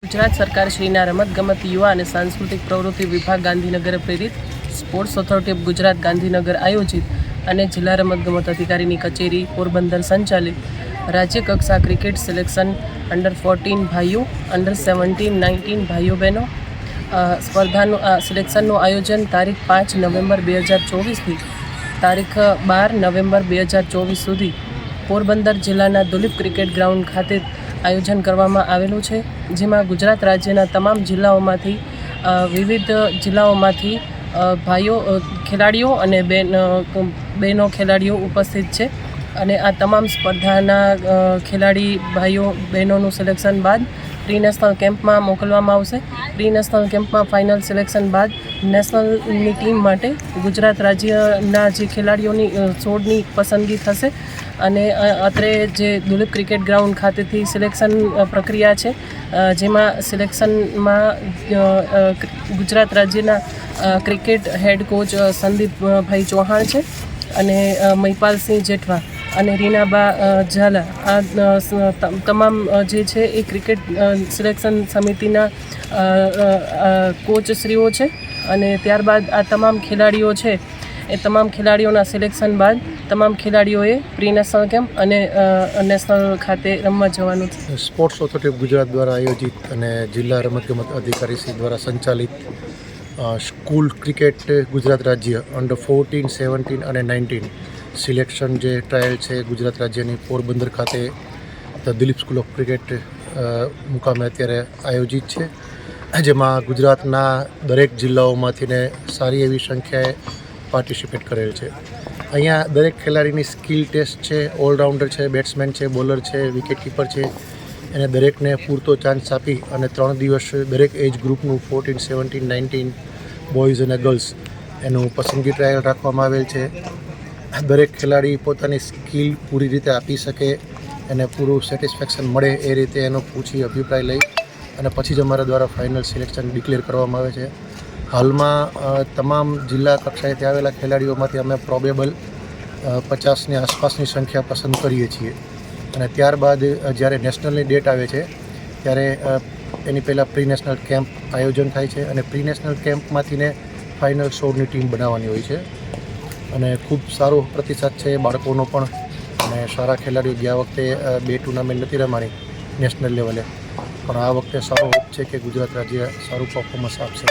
ગુજરાત સરકારશ્રીના રમતગમત યુવા અને સાંસ્કૃતિક પ્રવૃત્તિ વિભાગ ગાંધીનગર પ્રેરિત sports authority of Gujarat Gandhinagar આયોજિત અને જિલ્લા રમતગમત અધિકારીની કચેરી પોરબંદર સંચાલિત રાજ્ય કક્ષા ક્રિકેટ સિલેક્શન અંડર-14 ભાઈઓ, અંડર-17-19 ભાઈઓ બહેનો સ્પર્ધાનું સિલેક્શનનું આયોજન તારીખ 5 નવેમ્બર 2024થી તારીખ 12 નવેમ્બર 2024 સુધી પોરબંદર જિલ્લાના દુલીપ ક્રિકેટ ગ્રાઉન્ડ ખાતે આયોજન કરવામાં આવેલું છે, જેમાં ગુજરાત રાજ્યના તમામ જિલ્લાઓમાંથી વિવિધ જિલ્લાઓમાંથી ભાઈઓ ખેલાડીઓ અને બહેનો ખેલાડીઓ ઉપસ્થિત છે અને આ તમામ સ્પર્ધાના ખેલાડી ભાઈઓ બહેનોનું સિલેક્શન બાદ પ્રી નેશનલ કેમ્પમાં મોકલવામાં આવશે. પ્રી નેશનલ કેમ્પમાં ફાઇનલ સિલેક્શન બાદ નેશનલની ટીમ માટે ગુજરાત રાજ્યના જે ખેલાડીઓની 16ની પસંદગી થશે અને અત્રે જે દુલીપ ક્રિકેટ ગ્રાઉન્ડ ખાતેથી સિલેક્શન પ્રક્રિયા છે, જેમાં સિલેક્શનમાં ગુજરાત રાજ્યના ક્રિકેટ હેડ કોચ સંદીપભાઈ ચૌહાણ છે અને મહિપાલસિંહ જેઠવા અને રીનાબા ઝાલા આ તમામ જે છે એ ક્રિકેટ સિલેક્શન સમિતિના કોચશ્રીઓ છે અને ત્યારબાદ આ તમામ ખેલાડીઓ છે એ તમામ ખેલાડીઓના સિલેક્શન બાદ તમામ ખેલાડીઓએ પ્રી નેશનલ કેમ્પ અને નેશનલ ખાતે રમવા જવાનું છે. સ્પોર્ટ્સ ઓથોરિટી ઓફ ગુજરાત દ્વારા આયોજિત અને જિલ્લા રમતગમત અધિકારીશ્રી દ્વારા સંચાલિત સ્કૂલ ક્રિકેટ ગુજરાત રાજ્ય અંડર-14, 17 અને 19 સિલેક્શન જે ટ્રાયલ છે ગુજરાત રાજ્યની પોરબંદર ખાતે the Dilip school of cricket મુકામે અત્યારે આયોજિત છે, જેમાં ગુજરાતના દરેક જિલ્લાઓમાંથીને સારી એવી સંખ્યાએ પાર્ટિસિપેટ કરેલ છે. અહીંયા દરેક ખેલાડીની સ્કિલ ટેસ્ટ છે, ઓલરાઉન્ડર છે, બેટ્સમેન છે, બોલર છે, વિકેટ કીપર છે, એને દરેકને પૂરતો ચાન્સ આપી અને 3 દિવસ દરેક એજ ગ્રુપનું 14, 17, 19 બોયઝ અને ગર્લ્સ એનું પસંદગી ટ્રાયલ રાખવામાં આવેલ છે. દરેક ખેલાડી પોતાની સ્કિલ પૂરી રીતે આપી શકે, એને પૂરું સેટિસ્ફેક્શન મળે એ રીતે એનો પૂછી અભિપ્રાય લઈ અને પછી જ અમારા દ્વારા ફાઇનલ સિલેક્શન ડિક્લેર કરવામાં આવે છે. હાલમાં તમામ જિલ્લા કક્ષાએથી આવેલા ખેલાડીઓમાંથી અમે પ્રોબેબલ 50ની આસપાસની સંખ્યા પસંદ કરીએ છીએ અને ત્યારબાદ જ્યારે નેશનલની ડેટ આવે છે ત્યારે એની પહેલાં પ્રી નેશનલ કેમ્પ આયોજન થાય છે અને પ્રી નેશનલ કેમ્પમાંથીને ફાઇનલ 16ની ટીમ બનાવવાની હોય છે અને ખૂબ સારો પ્રતિસાદ છે બાળકોનો પણ અને સારા ખેલાડીઓ ગયા વખતે 2 ટુર્નામેન્ટ નથી રમાણી નેશનલ લેવલે, પણ આ વખતે સારો હોપ છે કે ગુજરાત રાજ્ય સારું પરફોર્મન્સ આપશે.